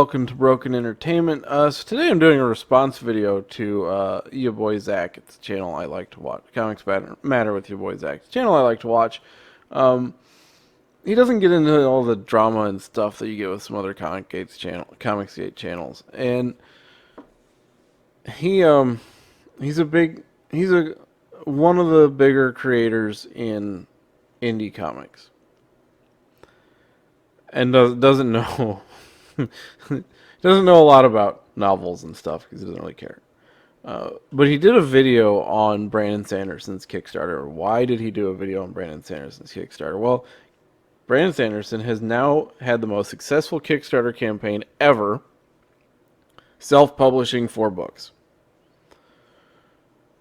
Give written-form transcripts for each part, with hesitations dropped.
welcome to Broken Entertainment. So today I'm doing a response video to your boy Zach. It's a channel I like to watch. Comics Matter with your boy Zach. It's a channel I like to watch. He doesn't get into all the drama and stuff that you get with some other Comicsgate channels. And he's one of the bigger creators in indie comics. And doesn't know doesn't know a lot about novels and stuff because he doesn't really care. But he did a video on Brandon Sanderson's Kickstarter. Why did he do a video on Brandon Sanderson's Kickstarter? Well, Brandon Sanderson has now had the most successful Kickstarter campaign ever, self-publishing 4 books.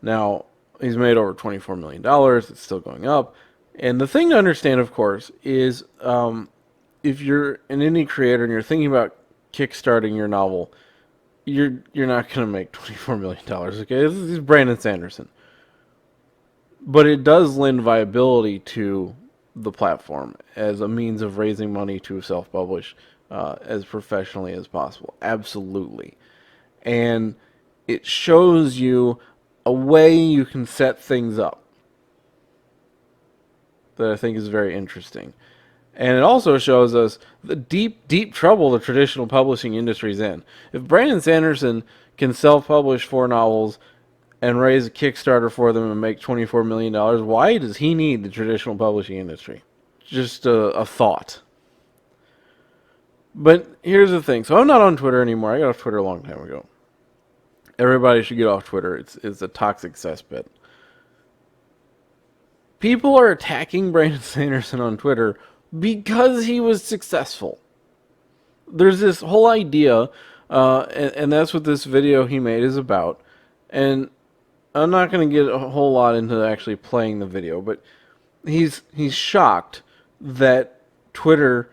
Now, he's made over $24 million. It's still going up. And the thing to understand, of course, is if you're an indie creator and you're thinking about kickstarting your novel, you're not going to make $24 million, okay? This is Brandon Sanderson. But it does lend viability to the platform as a means of raising money to self-publish as professionally as possible. Absolutely. And it shows you a way you can set things up that I think is very interesting. And it also shows us the deep, deep trouble the traditional publishing industry's in. If Brandon Sanderson can self-publish 4 novels and raise a Kickstarter for them and make $24 million, why does he need the traditional publishing industry? Just a thought. But here's the thing. So I'm not on Twitter anymore. I got off Twitter a long time ago. Everybody should get off Twitter. It's a toxic cesspit. People are attacking Brandon Sanderson on Twitter because he was successful. There's this whole idea, and that's what this video he made is about. And I'm not going to get a whole lot into actually playing the video, but he's shocked that Twitter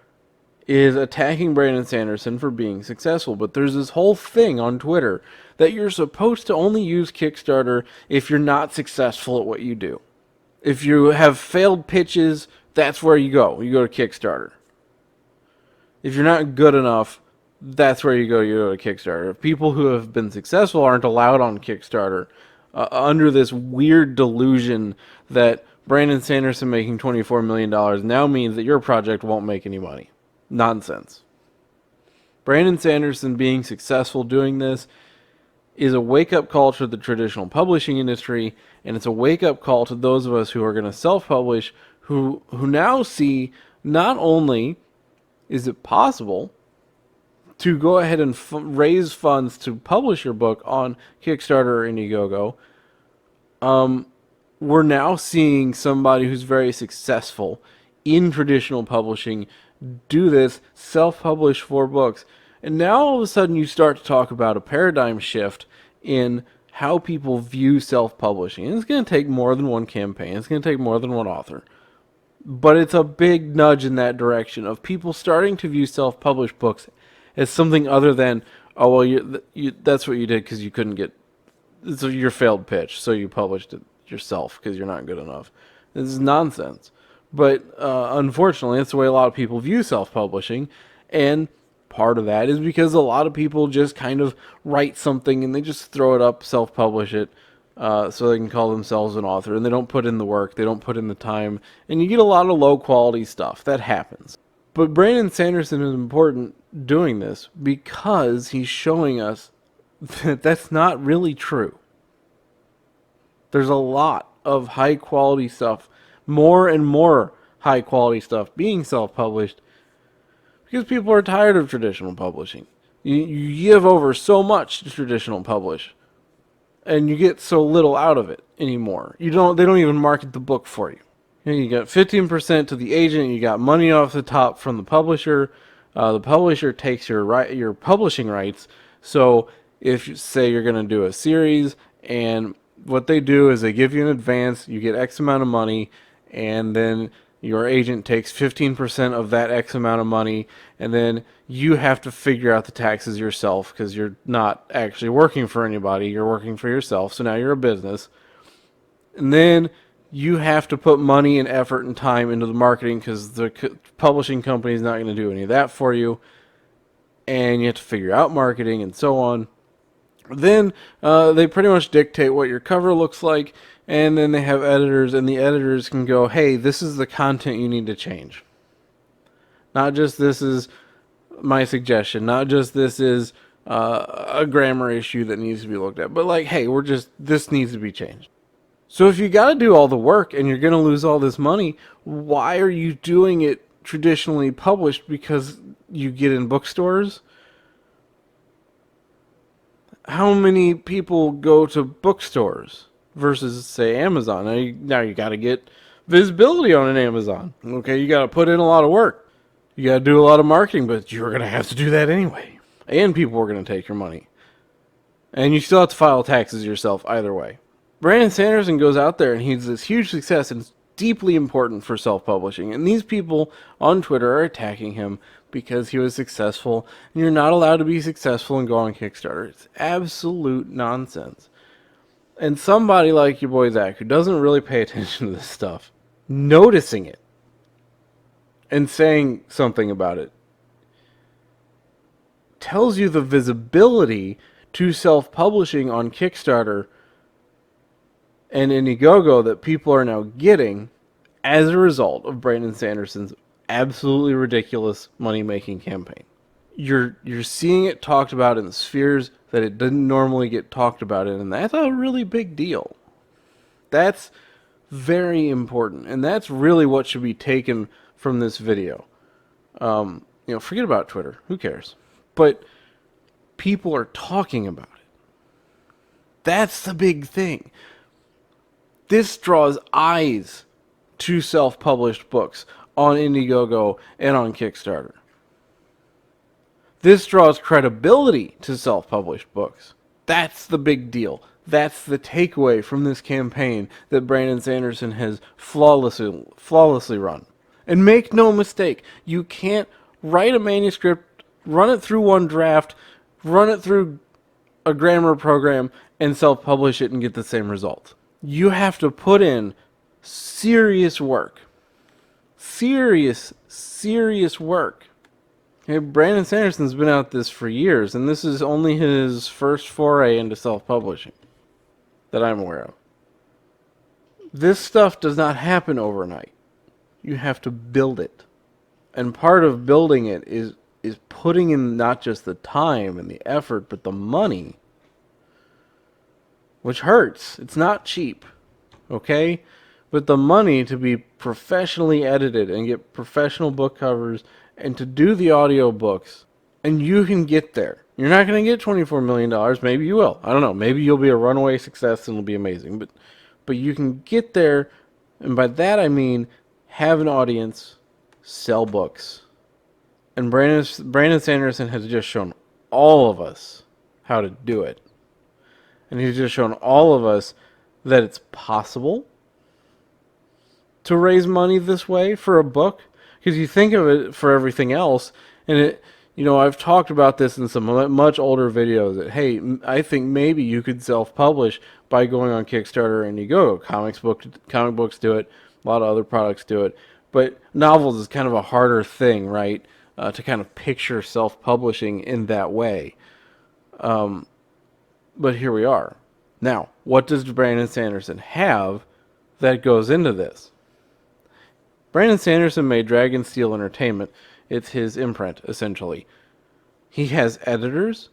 is attacking Brandon Sanderson for being successful. But there's this whole thing on Twitter that you're supposed to only use Kickstarter if you're not successful at what you do. If you have failed pitches, that's where you go. You go to Kickstarter. If you're not good enough, that's where you go. You go to Kickstarter. If people who have been successful aren't allowed on Kickstarter under this weird delusion that Brandon Sanderson making $24 million now means that your project won't make any money. Nonsense. Brandon Sanderson being successful doing this is a wake-up call to the traditional publishing industry, and it's a wake-up call to those of us who are going to self-publish, who now see not only is it possible to go ahead and raise funds to publish your book on Kickstarter or Indiegogo, we're now seeing somebody who's very successful in traditional publishing do this, self-publish 4 books. And now all of a sudden you start to talk about a paradigm shift in how people view self-publishing. And it's going to take more than one campaign. It's going to take more than one author. But it's a big nudge in that direction of people starting to view self-published books as something other than, oh, well, that's what you did because you couldn't get, it's your failed pitch, so you published it yourself because you're not good enough. This is nonsense. But unfortunately, that's the way a lot of people view self-publishing, and part of that is because a lot of people just kind of write something and they just throw it up, self-publish it, so they can call themselves an author, and they don't put in the work, they don't put in the time, and you get a lot of low-quality stuff. That happens. But Brandon Sanderson is important doing this because he's showing us that that's not really true. There's a lot of high-quality stuff, more and more high-quality stuff being self-published because people are tired of traditional publishing. You give over so much to traditional publish, and you get so little out of it anymore. They don't even market the book for you. You got 15% to the agent. You got money off the top from the publisher. The publisher takes your publishing rights. So if you say you're going to do a series, and what they do is they give you an advance, you get X amount of money, and then your agent takes 15% of that X amount of money, and then you have to figure out the taxes yourself because you're not actually working for anybody. You're working for yourself, so now you're a business. And then you have to put money and effort and time into the marketing because the publishing company is not going to do any of that for you. and you have to figure out marketing and so on. Then they pretty much dictate what your cover looks like, and then they have editors, and the editors can go, hey, this is the content you need to change. Not just this is my suggestion, not just this is a grammar issue that needs to be looked at, but like, hey, this needs to be changed. So if you got to do all the work and you're going to lose all this money, why are you doing it traditionally published? Because you get in bookstores? How many people go to bookstores versus, say, Amazon? Now you got to get visibility on an Amazon. Okay, you got to put in a lot of work. You got to do a lot of marketing, but you're going to have to do that anyway. And people are going to take your money. And you still have to file taxes yourself either way. Brandon Sanderson goes out there and he's this huge success, and it's deeply important for self-publishing. And these people on Twitter are attacking him because he was successful, and you're not allowed to be successful and go on Kickstarter. It's absolute nonsense. And somebody like your boy Zach, who doesn't really pay attention to this stuff, noticing it and saying something about it, tells you the visibility to self-publishing on Kickstarter and Indiegogo that people are now getting as a result of Brandon Sanderson's absolutely ridiculous money-making campaign. You're seeing it talked about in the spheres that it didn't normally get talked about in, and that's a really big deal. That's very important, and that's really what should be taken from this video. Forget about Twitter. Who cares? But people are talking about it. That's the big thing. This draws eyes to self-published books on Indiegogo and on Kickstarter. This draws credibility to self-published books. That's the big deal. That's the takeaway from this campaign that Brandon Sanderson has flawlessly run. And make no mistake, you can't write a manuscript, run it through one draft, run it through a grammar program, and self-publish it and get the same result. You have to put in serious work. Serious work. Okay, Brandon Sanderson's been at this for years, and this is only his first foray into self-publishing that I'm aware of. This stuff does not happen overnight. You have to build it. And part of building it is putting in not just the time and the effort, but the money, which hurts. It's not cheap, okay? But the money to be professionally edited and get professional book covers and to do the audio books, and you can get there. You're not going to get $24 million. Maybe you will. I don't know. Maybe you'll be a runaway success and it'll be amazing. But you can get there, and by that I mean have an audience, sell books. And Brandon Sanderson has just shown all of us how to do it. And he's just shown all of us that it's possible to raise money this way for a book. Because you think of it for everything else, and I've talked about this in some much older videos, that, hey, I think maybe you could self-publish by going on Kickstarter and Indiegogo. Comic books do it. A lot of other products do it. But novels is kind of a harder thing, right? To kind of picture self-publishing in that way. But here we are. Now, what does Brandon Sanderson have that goes into this? Brandon Sanderson made Dragonsteel Entertainment. It's his imprint, essentially. He has editors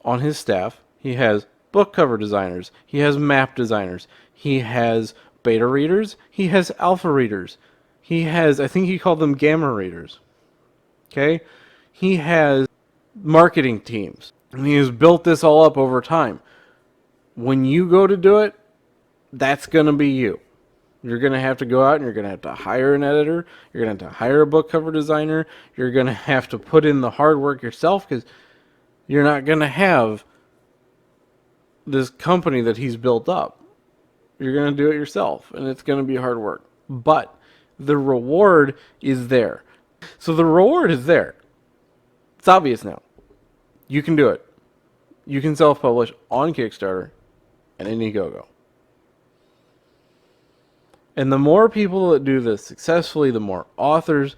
on his staff. He has book cover designers. He has map designers. He has beta readers. He has alpha readers. He has, I think he called them gamma readers. Okay? He has marketing teams. And he has built this all up over time. When you go to do it, that's going to be you. You're going to have to go out and you're going to have to hire an editor. You're going to have to hire a book cover designer. You're going to have to put in the hard work yourself, because you're not going to have this company that he's built up. You're going to do it yourself, and it's going to be hard work. But the reward is there. So the reward is there. It's obvious now. You can do it. You can self-publish on Kickstarter and Indiegogo. And the more people that do this successfully, the more authors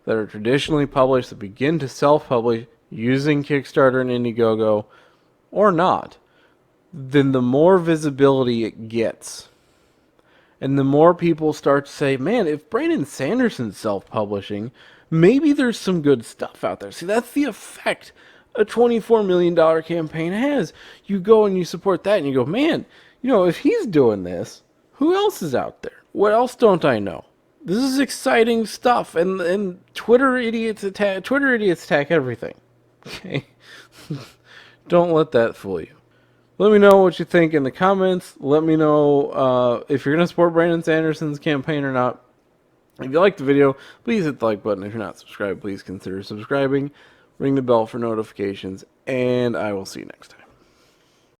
that are traditionally published that begin to self-publish using Kickstarter and Indiegogo or not, then the more visibility it gets. And the more people start to say, man, if Brandon Sanderson's self-publishing, maybe there's some good stuff out there. See, that's the effect a $24 million campaign has. You go and you support that and you go, man, if he's doing this, who else is out there? What else don't I know? This is exciting stuff, and Twitter idiots attack everything. Okay, don't let that fool you. Let me know what you think in the comments. Let me know if you're gonna support Brandon Sanderson's campaign or not. If you liked the video, please hit the like button. If you're not subscribed, please consider subscribing. Ring the bell for notifications, and I will see you next time.